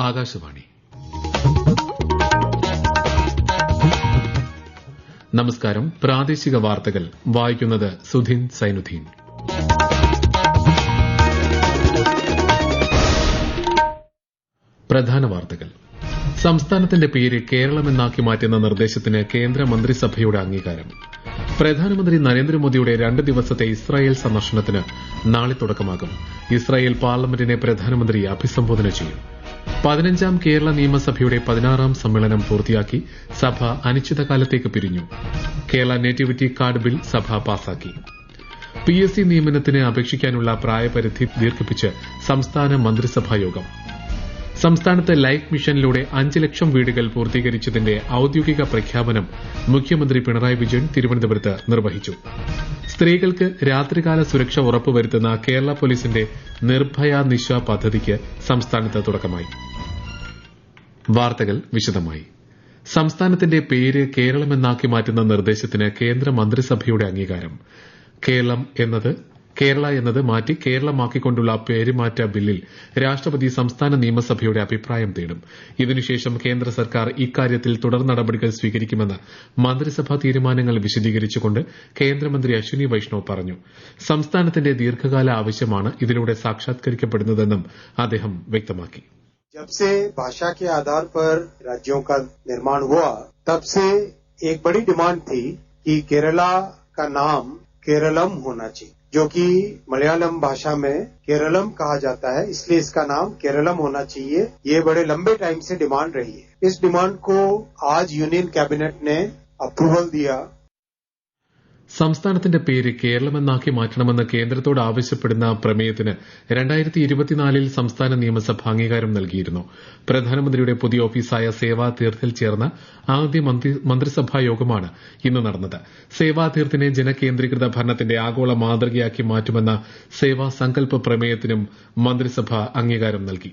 ആകാശവാണി. നമസ്കാരം. പ്രാദേശിക വാർത്തകൾ വായിക്കുന്നത് സുധീൻ സൈനുദ്ദീൻ. പ്രധാന വാർത്തകൾ. സംസ്ഥാനത്തിന്റെ പേര് കേരളമെന്നാക്കി മാറ്റുന്ന നിർദ്ദേശത്തിന് കേന്ദ്ര മന്ത്രിസഭയുടെ അംഗീകാരം. പ്രധാനമന്ത്രി നരേന്ദ്രമോദിയുടെ 2 ദിവസത്തെ ഇസ്രായേൽ സന്ദർശനത്തിന് നാളെ തുടക്കമാകും. ഇസ്രായേൽ പാർലമെന്റിനെ പ്രധാനമന്ത്രി അഭിസംബോധന ചെയ്യും. 15ാം കേരള നിയമസഭയുടെ 16ാം സമ്മേളനം പൂർത്തിയാക്കി സഭ അനിശ്ചിതകാലത്തേക്ക് പിരിഞ്ഞു. കേരള നേറ്റിവിറ്റി കാർഡ് ബിൽ സഭ പാസാക്കി. PSC നിയമനത്തിന് അപേക്ഷിക്കാനുള്ള പ്രായപരിധി ദീർഘിപ്പിച്ച് സംസ്ഥാന മന്ത്രിസഭായോഗം. സംസ്ഥാനത്ത് ലൈഫ് മിഷനിലൂടെ 5 ലക്ഷം വീടുകൾ പൂർത്തീകരിച്ചതിന്റെ ഔദ്യോഗിക പ്രഖ്യാപനം മുഖ്യമന്ത്രി പിണറായി വിജയൻ തിരുവനന്തപുരത്ത് നിർവഹിച്ചു. സ്ത്രീകൾക്ക് രാത്രികാല സുരക്ഷ ഉറപ്പുവരുത്തുന്ന കേരള പോലീസിന്റെ നിർഭയ നിശ പദ്ധതിക്ക് സംസ്ഥാനത്ത് തുടക്കമായി. വാർത്തകൾ വിശദമായി. സംസ്ഥാനത്തിന്റെ പേര് കേരളമെന്നാക്കി മാറ്റുന്ന നിർദ്ദേശത്തിന് കേന്ദ്ര മന്ത്രിസഭയുടെ അംഗീകാരം. കേരള എന്നത് മാറ്റി കേരളമാക്കിക്കൊണ്ടുള്ള പേരുമാറ്റ ബില്ലിൽ രാഷ്ട്രപതി സംസ്ഥാന നിയമസഭയുടെ അഭിപ്രായം തേടും. ഇതിനുശേഷം കേന്ദ്ര സർക്കാർ ഇക്കാര്യത്തിൽ തുടർ നടപടികൾ സ്വീകരിക്കുമെന്ന് മന്ത്രിസഭാ തീരുമാനങ്ങൾ വിശദീകരിച്ചുകൊണ്ട് കേന്ദ്രമന്ത്രി അശ്വിനി വൈഷ്ണവ് പറഞ്ഞു. സംസ്ഥാനത്തിന്റെ ദീർഘകാല ആവശ്യമാണ് ഇതിലൂടെ സാക്ഷാത്കരിക്കപ്പെടുന്നതെന്നും അദ്ദേഹം വ്യക്തമാക്കി. जब से भाषा के आधार पर राज्यों का निर्माण हुआ, तब से एक बड़ी डिमांड थी कि केरला का नाम केरलम होना चाहिए, जो कि मलयालम भाषा में केरलम कहा जाता है, इसलिए इसका नाम केरलम होना चाहिए. ये बड़े लंबे टाइम से डिमांड रही है. इस डिमांड को आज यूनियन कैबिनेट ने अप्रूवल दिया. സംസ്ഥാനത്തിന്റെ പേര് കേരളമെന്നാക്കി മാറ്റണമെന്ന് കേന്ദ്രത്തോട് ആവശ്യപ്പെടുന്ന പ്രമേയത്തിന് 2024 സംസ്ഥാന നിയമസഭ അംഗീകാരം നൽകിയിരുന്നു. പ്രധാനമന്ത്രിയുടെ പുതിയ ഓഫീസായ സേവാതീർത്തിൽ ചേർന്ന ആദ്യ മന്ത്രിസഭാ യോഗമാണ് ഇന്ന് നടന്നത്. സേവാതീർത്തിനെ ജനകേന്ദ്രീകൃത ഭരണത്തിന്റെ ആഗോള മാതൃകയാക്കി മാറ്റുമെന്ന സേവാ സങ്കല്പ പ്രമേയത്തിനും മന്ത്രിസഭ അംഗീകാരം നൽകി.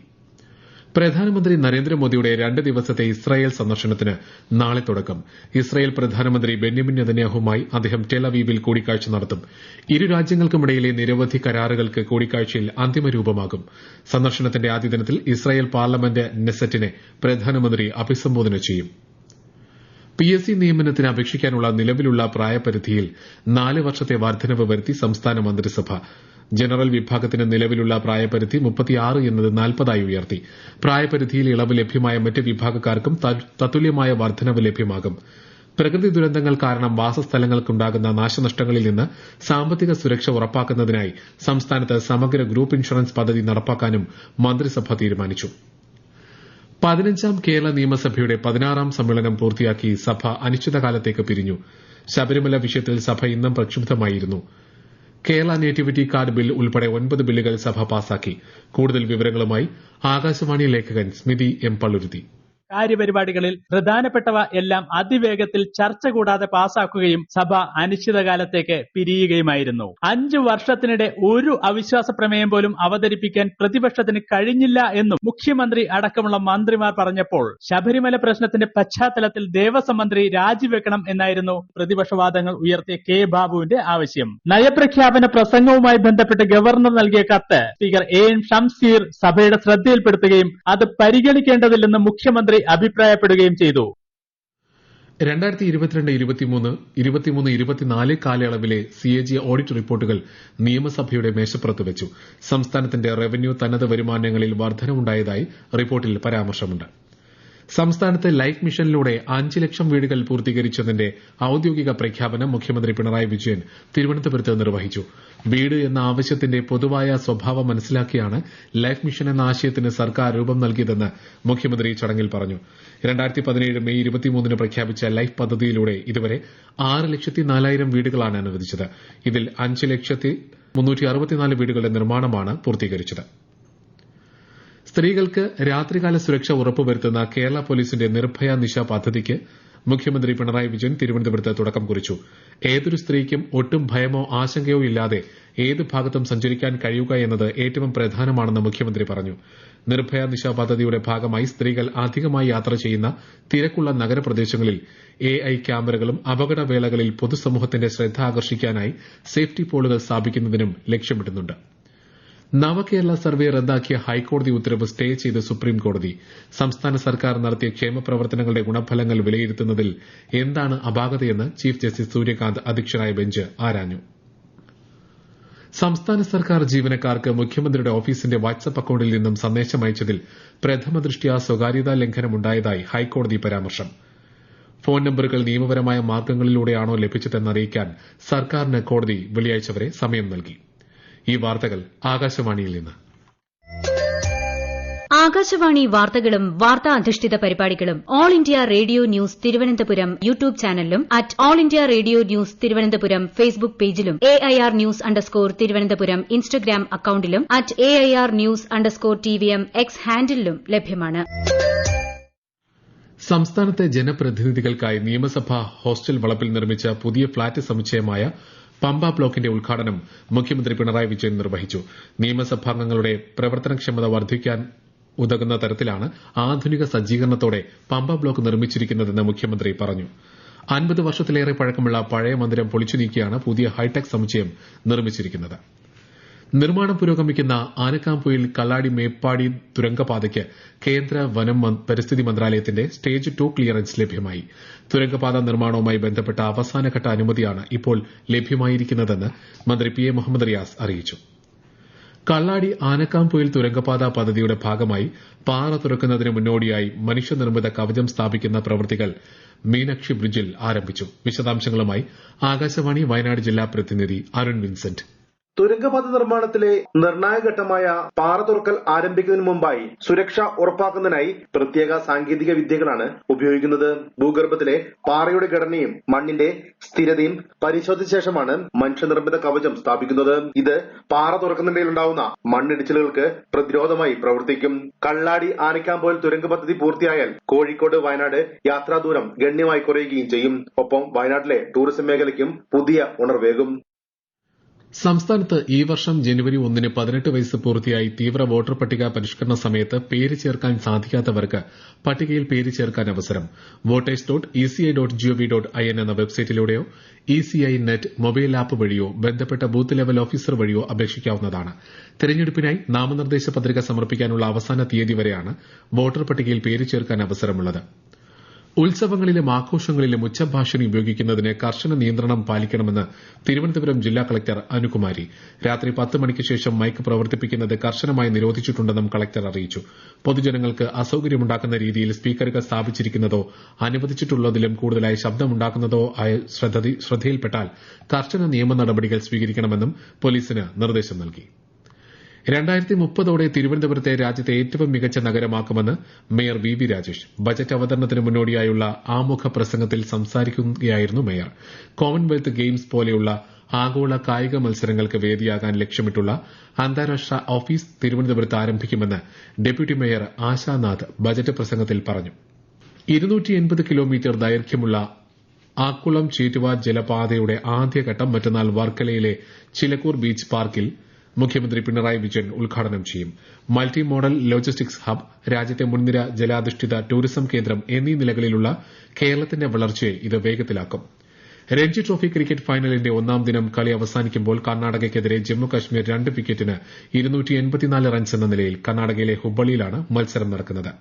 പ്രധാനമന്ത്രി നരേന്ദ്രമോദിയുടെ 2 ദിവസത്തെ ഇസ്രായേൽ സന്ദർശനത്തിന് നാളെ തുടക്കം. ഇസ്രായേൽ പ്രധാനമന്ത്രി ബെന്യാമിൻ നെതന്യാഹുവുമായി അദ്ദേഹം ടെൽ-അവീവിൽ കൂടിക്കാഴ്ച നടത്തും. ഇരു രാജ്യങ്ങൾക്കുമിടയിലെ നിരവധി കരാറുകൾക്ക് കൂടിക്കാഴ്ചയിൽ അന്തിമ രൂപമാകും. സന്ദർശനത്തിന്റെ ആദ്യ ദിനത്തിൽ ഇസ്രായേൽ പാർലമെന്റ് നെസറ്റിനെ പ്രധാനമന്ത്രി അഭിസംബോധന ചെയ്യും. PSC നിയമനത്തിന് അപേക്ഷിക്കാനുള്ള നിലവിലുള്ള പ്രായപരിധിയിൽ 4 വർഷത്തെ വർദ്ധനവ് വരുത്തി സംസ്ഥാന മന്ത്രിസഭ. ജനറൽ വിഭാഗത്തിന് നിലവിലുള്ള പ്രായപരിധി 36 എന്നത് 40 ഉയർത്തി. പ്രായപരിധിയിൽ ഇളവ് ലഭ്യമായ മറ്റ് വിഭാഗക്കാർക്കും തത്തുല്യമായ വർദ്ധനവ് ലഭ്യമാകും. പ്രകൃതി ദുരന്തങ്ങൾ കാരണം വാസസ്ഥലങ്ങൾക്കുണ്ടാകുന്ന നാശനഷ്ടങ്ങളിൽ നിന്ന് സാമ്പത്തിക സുരക്ഷ ഉറപ്പാക്കുന്നതിനായി സംസ്ഥാനത്ത് സമഗ്ര ഗ്രൂപ്പ് ഇൻഷുറൻസ് പദ്ധതി നടപ്പാക്കാനും മന്ത്രിസഭ തീരുമാനിച്ചു. 15ാം കേരള നിയമസഭയുടെ 16ാം സമ്മേളനം പൂർത്തിയാക്കി സഭ അനിശ്ചിതകാലത്തേക്ക് പിരിഞ്ഞു. ശബരിമല വിഷയത്തിൽ സഭ ഇന്നും പ്രക്ഷുബ്ധമായിരുന്നു. കേരള നേറ്റിവിറ്റി കാർഡ് ബിൽ ഉൾപ്പെടെ 9 ബില്ലുകൾ സഭ പാസാക്കി. കൂടുതൽ വിവരങ്ങളുമായി ആകാശവാണി ലേഖകൻ സ്മിതി എം പള്ളുരുത്തി. കാര്യപരിപാടികളിൽ പ്രധാനപ്പെട്ടവ എല്ലാം അതിവേഗത്തിൽ ചർച്ച കൂടാതെ പാസാക്കുകയും സഭ അനിശ്ചിതകാലത്തേക്ക് പിരിയുകയുമായിരുന്നു. 5 വർഷത്തിനിടെ ഒരു അവിശ്വാസ പ്രമേയം പോലും അവതരിപ്പിക്കാൻ പ്രതിപക്ഷത്തിന് കഴിഞ്ഞില്ല എന്നും മുഖ്യമന്ത്രി അടക്കമുള്ള മന്ത്രിമാർ പറഞ്ഞപ്പോൾ ശബരിമല പ്രശ്നത്തിന്റെ പശ്ചാത്തലത്തിൽ ദേവസ്വം മന്ത്രി രാജിവെക്കണം എന്നായിരുന്നു പ്രതിപക്ഷവാദങ്ങൾ ഉയർത്തിയ കെ ബാബുവിന്റെ ആവശ്യം. നയപ്രഖ്യാപന പ്രസംഗവുമായി ബന്ധപ്പെട്ട് ഗവർണർ നൽകിയ കത്ത് സ്പീക്കർ എൻ ഷംസീർ സഭയുടെ ശ്രദ്ധയിൽപ്പെടുത്തുകയും അത് പരിഗണിക്കേണ്ടതില്ലെന്ന് മുഖ്യമന്ത്രി അഭിപ്രായപ്പെടുകയും ചെയ്തു. 2022-23 കാലയളവിലെ CAG ഓഡിറ്റ് റിപ്പോർട്ടുകൾ നിയമസഭയുടെ മേശപ്പുറത്ത് വെച്ചു. സംസ്ഥാനത്തിന്റെ റവന്യൂ തനത് വരുമാനങ്ങളിൽ വർധനവുണ്ടായതായി റിപ്പോർട്ടിൽ പരാമർശമുണ്ട്. സംസ്ഥാനത്ത് ലൈഫ് മിഷനിലൂടെ 5 ലക്ഷം വീടുകൾ പൂർത്തീകരിച്ചതിന്റെ ഔദ്യോഗിക പ്രഖ്യാപനം മുഖ്യമന്ത്രി പിണറായി വിജയൻ തിരുവനന്തപുരത്ത് നിർവഹിച്ചു. വീട് എന്ന ആവശ്യത്തിന്റെ പൊതുവായ സ്വഭാവം മനസ്സിലാക്കിയാണ് ലൈഫ് മിഷൻ എന്ന ആശയത്തിന് സർക്കാർ രൂപം നൽകിയതെന്ന് മുഖ്യമന്ത്രി ചടങ്ങിൽ പറഞ്ഞു. 2017 മെയ് 23 പ്രഖ്യാപിച്ച ലൈഫ് പദ്ധതിയിലൂടെ ഇതുവരെ 6,04,000 വീടുകളാണ് അനുവദിച്ചത്. ഇതിൽ 5,364 വീടുകളുടെ നിർമ്മാണമാണ് പൂർത്തീകരിച്ചത്. സ്ത്രീകൾക്ക് രാത്രികാല സുരക്ഷ ഉറപ്പുവരുത്തുന്ന കേരള പോലീസിന്റെ നിർഭയ നിശ പദ്ധതിക്ക് മുഖ്യമന്ത്രി പിണറായി വിജയൻ തിരുവനന്തപുരത്ത് തുടക്കം കുറിച്ചു. ഏതൊരു സ്ത്രീക്കും ഒട്ടും ഭയമോ ആശങ്കയോ ഇല്ലാതെ ഏത് ഭാഗത്തും സഞ്ചരിക്കാൻ കഴിയുക എന്നത് ഏറ്റവും പ്രധാനമാണെന്ന് മുഖ്യമന്ത്രി പറഞ്ഞു. നിർഭയ നിശ പദ്ധതിയുടെ ഭാഗമായി സ്ത്രീകൾ അധികമായി യാത്ര ചെയ്യുന്ന തിരക്കുള്ള നഗരപ്രദേശങ്ങളിൽ AI ക്യാമറകളും അപകടവേളകളിൽ പൊതുസമൂഹത്തിന്റെ ശ്രദ്ധ ആകർഷിക്കാനായി സേഫ്റ്റി പോളുകൾ സ്ഥാപിക്കുന്നതിനും ലക്ഷ്യമിടുന്നുണ്ട്. നവകേരള സർവേ റദ്ദാക്കിയ ഹൈക്കോടതി ഉത്തരവ് സ്റ്റേ ചെയ്ത് സുപ്രീംകോടതി. സംസ്ഥാന സർക്കാർ നടത്തിയ ക്ഷേമ പ്രവർത്തനങ്ങളുടെ ഗുണഫലങ്ങൾ വിലയിരുത്തുന്നതിൽ എന്താണ് അപാകതയെന്ന് ചീഫ് ജസ്റ്റിസ് സൂര്യകാന്ത് അധ്യക്ഷനായ ബെഞ്ച് ആരാഞ്ഞു. സംസ്ഥാന സർക്കാർ ജീവനക്കാർക്ക് മുഖ്യമന്ത്രിയുടെ ഓഫീസിന്റെ വാട്സ്ആപ്പ് അക്കൌണ്ടിൽ നിന്നും സന്ദേശം അയച്ചതിൽ പ്രഥമദൃഷ്ട്യാ സ്വകാര്യതാ ലംഘനമുണ്ടായതായി ഹൈക്കോടതി പരാമർശം. ഫോൺ നമ്പറുകൾ നിയമപരമായ മാർഗ്ഗങ്ങളിലൂടെയാണോ ലഭിച്ചതെന്ന് അറിയിക്കാൻ സർക്കാരിന് കോടതി വെള്ളിയാഴ്ച വരെ സമയം നൽകി. ഈ വാർത്തകൾ ആകാശവാണിയിൽ നിന്ന്. ആകാശവാണി വാർത്തകളും വാർത്താ അധിഷ്ഠിത പരിപാടികളും all India radio news Thiruvananthapuram YouTube ചാനലിലും at all India radio news Thiruvananthapuram Facebook പേജിലും AIR ന്യൂസ് _ ഇൻസ്റ്റഗ്രാം അക്കൌണ്ടിലും at AIR news _TVM X ഹാൻഡിലും ലഭ്യമാണ്. സംസ്ഥാനത്തെ ജനപ്രതിനിധികൾക്കായി നിയമസഭാ ഹോസ്റ്റൽ വളപ്പിൽ നിർമ്മിച്ച പുതിയ ഫ്ളാറ്റ് സമുച്ചയമായ പമ്പ ബ്ലോക്കിന്റെ ഉദ്ഘാടനം മുഖ്യമന്ത്രി പിണറായി വിജയൻ നിർവഹിച്ചു. നിയമസഭാംഗങ്ങളുടെ പ്രവർത്തനക്ഷമത വർദ്ധിക്കാൻ ഉതകുന്ന തരത്തിലാണ് ആധുനിക സജ്ജീകരണത്തോടെ പമ്പ ബ്ലോക്ക് നിർമ്മിച്ചിരിക്കുന്നതെന്ന് മുഖ്യമന്ത്രി പറഞ്ഞു. 50 വർഷത്തിലേറെ പഴക്കമുള്ള പഴയ മന്ദിരം പൊളിച്ചു നീക്കിയാണ് പുതിയ ഹൈടെക് സമുച്ചയം നിർമ്മിച്ചിരിക്കുന്നത്. നിർമ്മാണം പുരോഗമിക്കുന്ന ആനക്കാംപൊയിൽ കള്ളാടി മേപ്പാടി തുരങ്കപാതയ്ക്ക് കേന്ദ്ര വനം പരിസ്ഥിതി മന്ത്രാലയത്തിന്റെ സ്റ്റേജ് 2 ക്ലിയറൻസ് ലഭ്യമായി. തുരങ്കപാത നിർമ്മാണവുമായി ബന്ധപ്പെട്ട അവസാനഘട്ട അനുമതിയാണ് ഇപ്പോൾ ലഭ്യമായിരിക്കുന്നതെന്ന് മന്ത്രി PA മുഹമ്മദ് റിയാസ് അറിയിച്ചു. കള്ളാടി ആനക്കാംപൊയിൽ തുരങ്കപാത പദ്ധതിയുടെ ഭാഗമായി പാറ തുറക്കുന്നതിന് മുന്നോടിയായി മനുഷ്യനിർമ്മിത കവചം സ്ഥാപിക്കുന്ന പ്രവൃത്തികൾ മീനാക്ഷി ബ്രിഡ്ജിൽ ആരംഭിച്ചു. വിശദാംശങ്ങളുമായി ആകാശവാണി വയനാട് ജില്ലാ പ്രതിനിധി അരുൺ വിൻസെന്റ്. തുരങ്കപാത നിർമ്മാണത്തിലെ നിർണായക ഘട്ടമായ പാറ തുറക്കൽ ആരംഭിക്കുന്നതിന് മുമ്പായി സുരക്ഷ ഉറപ്പാക്കുന്നതിനായി പ്രത്യേക സാങ്കേതിക വിദ്യകളാണ് ഉപയോഗിക്കുന്നത്. ഭൂഗർഭത്തിലെ പാറയുടെ ഘടനയും മണ്ണിന്റെ സ്ഥിരതയും പരിശോധിച്ച ശേഷമാണ് മനുഷ്യനിർമ്മിത കവചം സ്ഥാപിക്കുന്നത്. ഇത് പാറ തുറക്കുന്നതിനിടയിലുണ്ടാവുന്ന മണ്ണിടിച്ചിലുകൾക്ക് പ്രതിരോധമായി പ്രവർത്തിക്കും. കള്ളാടി ആനക്കാംപൊയിൽ തുരങ്ക പദ്ധതി പൂർത്തിയായാൽ കോഴിക്കോട് വയനാട് യാത്രാദൂരം ഗണ്യമായി കുറയുകയും ചെയ്യും. ഒപ്പം വയനാട്ടിലെ ടൂറിസം മേഖലയ്ക്കും പുതിയ ഉണർവേകും. സംസ്ഥാനത്ത് ഈ വർഷം ജനുവരി 1 18 വയസ്സ് പൂർത്തിയായി തീവ്ര വോട്ടർ പട്ടിക പരിഷ്കരണ സമയത്ത് പേര് ചേർക്കാൻ സാധിക്കാത്തവർക്ക് പട്ടികയിൽ പേര് ചേർക്കാൻ അവസരം. voters.eci.gov.in എന്ന വെബ്സൈറ്റിലൂടെയോ ECI നെറ്റ് മൊബൈൽ ആപ്പ് വഴിയോ ബന്ധപ്പെട്ട ബൂത്ത് ലെവൽ ഓഫീസർ വഴിയോ അപേക്ഷിക്കാവുന്നതാണ്. തെരഞ്ഞെടുപ്പിനായി നാമനിർദ്ദേശ പത്രിക സമർപ്പിക്കാനുള്ള അവസാന തീയതി വരെയാണ് വോട്ടർ പട്ടികയിൽ പേര് ചേർക്കാൻ അവസരമുള്ളത്. ഉത്സവങ്ങളിലും ആഘോഷങ്ങളിലും ഉച്ചഭാഷിണി ഉപയോഗിക്കുന്നതിന് കർശന നിയന്ത്രണം പാലിക്കണമെന്ന് തിരുവനന്തപുരം ജില്ലാ കളക്ടർ അനുകുമാരി. രാത്രി 10 മണിക്ക് ശേഷം മൈക്ക് പ്രവർത്തിപ്പിക്കുന്നത് കർശനമായി നിരോധിച്ചിട്ടുണ്ടെന്നും കളക്ടർ അറിയിച്ചു. പൊതുജനങ്ങൾക്ക് അസൌകര്യമുണ്ടാക്കുന്ന രീതിയിൽ സ്പീക്കറുകൾ സ്ഥാപിച്ചിരിക്കുന്നതോ അനുവദിച്ചിട്ടുള്ളതിലും കൂടുതലായി ശബ്ദമുണ്ടാക്കുന്നതോ ആയ ശ്രദ്ധയിൽപ്പെട്ടാൽ കർശന നിയമ നടപടികൾ സ്വീകരിക്കണമെന്നും പോലീസിന് നിർദ്ദേശം നൽകി. 2030ഓടെ തിരുവനന്തപുരത്തെ രാജ്യത്തെ ഏറ്റവും മികച്ച നഗരമാക്കുമെന്ന് മേയർ VV രാജേഷ്. ബജറ്റ് അവതരണത്തിന് മുന്നോടിയായുള്ള ആമുഖ പ്രസംഗത്തിൽ സംസാരിക്കുകയായിരുന്നു മേയർ. കോമൺവെൽത്ത് ഗെയിംസ് പോലെയുള്ള ആഗോള കായിക മത്സരങ്ങൾക്ക് വേദിയാകാൻ ലക്ഷ്യമിട്ടുള്ള അന്താരാഷ്ട്ര ഓഫീസ് തിരുവനന്തപുരത്ത് ആരംഭിക്കുമെന്ന് ഡെപ്യൂട്ടി മേയർ ആശാനാഥ് ബജറ്റ് പ്രസംഗത്തിൽ പറഞ്ഞു. 280 കിലോമീറ്റർ ദൈർഘ്യമുള്ള ആക്കുളം ചേറ്റുവ ജലപാതയുടെ ആദ്യഘട്ടം മറ്റന്നാൾ വർക്കലയിലെ ചിലക്കൂർ ബീച്ച് പാർക്കിൽ മുഖ്യമന്ത്രി പിണറായി വിജയൻ ഉദ്ഘാടനം ചെയ്യും. മൾട്ടി മോഡൽ ലോജിസ്റ്റിക്സ് ഹബ്, രാജ്യത്തെ മുൻനിര ജലാധിഷ്ഠിത ടൂറിസം കേന്ദ്രം എന്നീ നിലകളിലുള്ള കേരളത്തിന്റെ വളർച്ചയെ ഇത് വേഗത്തിലാക്കും. രഞ്ജി ട്രോഫി ക്രിക്കറ്റ് ഫൈനലിന്റെ 1ാം ദിനം കളി അവസാനിക്കുമ്പോൾ കർണാടകയ്ക്കെതിരെ ജമ്മുകശ്മീർ 2 വിക്കറ്റിന് 284 റൺസ് എന്ന നിലയിൽ കർണാടകയിലെ ഹുബ്ബള്ളിയിലാണ് മത്സരം നടക്കുന്നത്.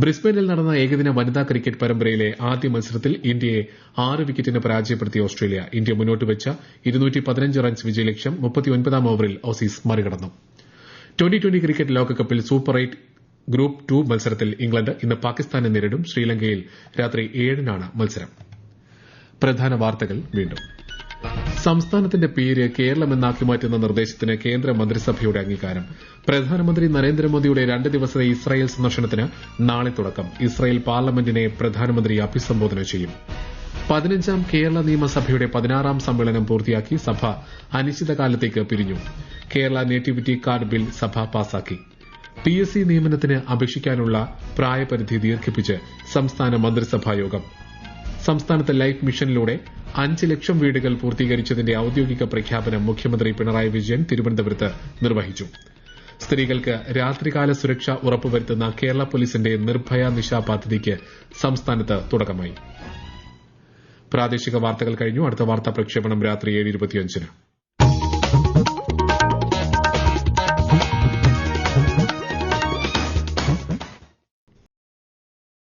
ബ്രിസ്ബനിൽ നടന്ന ഏകദിന വനിതാ ക്രിക്കറ്റ് പരമ്പരയിലെ ആദ്യ മത്സരത്തിൽ ഇന്ത്യയെ 6 വിക്കറ്റിന് പരാജയപ്പെടുത്തിയ ഓസ്ട്രേലിയ. ഇന്ത്യ മുന്നോട്ട് വെച്ച 215 റൺസ് വിജയലക്ഷ്യം 39ാം ഓവറിൽ ഓസീസ് മറികടന്നു. 2020 ക്രിക്കറ്റ് ലോകകപ്പിൽ സൂപ്പർ 8 ഗ്രൂപ്പ് 2 മത്സരത്തിൽ ഇംഗ്ലണ്ട് ഇന്ന് പാകിസ്ഥാനെ നേരിടും. ശ്രീലങ്കയിൽ രാത്രി 7-നാണ് മത്സരം. പ്രധാന വാർത്തകൾ വീണ്ടും. സംസ്ഥാനത്തിന്റെ പേര് കേരളമെന്നാക്കി മാറ്റുന്ന നിർദ്ദേശത്തിന് കേന്ദ്ര മന്ത്രിസഭയുടെ അംഗീകാരം. പ്രധാനമന്ത്രി നരേന്ദ്രമോദിയുടെ 2 ദിവസത്തെ ഇസ്രായേൽ സന്ദർശനത്തിന് നാളെ തുടക്കം. ഇസ്രായേൽ പാർലമെന്റിനെ പ്രധാനമന്ത്രി അഭിസംബോധന ചെയ്യും. 15ാം കേരള നിയമസഭയുടെ 16ാം സമ്മേളനം പൂർത്തിയാക്കി സഭ അനിശ്ചിതകാലത്തേക്ക് പിരിഞ്ഞു. കേരള നേറ്റിവിറ്റി കാർഡ് ബിൽ സഭ പാസാക്കി. PSC നിയമനത്തിന് അപേക്ഷിക്കാനുള്ള പ്രായപരിധി ദീർഘിപ്പിച്ച് സംസ്ഥാന മന്ത്രിസഭായോഗം. സംസ്ഥാനത്ത് ലൈഫ് മിഷനിലൂടെ 5 ലക്ഷം വീടുകൾ പൂർത്തീകരിച്ചതിന്റെ ഔദ്യോഗിക പ്രഖ്യാപനം മുഖ്യമന്ത്രി പിണറായി വിജയൻ തിരുവനന്തപുരത്ത് നിർവഹിച്ചു. സ്ത്രീകൾക്ക് രാത്രികാല സുരക്ഷ ഉറപ്പുവരുത്തുന്ന കേരള പോലീസിന്റെ നിർഭയ നിശ പദ്ധതിക്ക് സംസ്ഥാനത്ത് തുടക്കമായി. പ്രാദേശിക വാർത്തകൾ കഴിഞ്ഞു. അടുത്ത വാർത്താ പ്രക്ഷേപണം രാത്രി 7:25.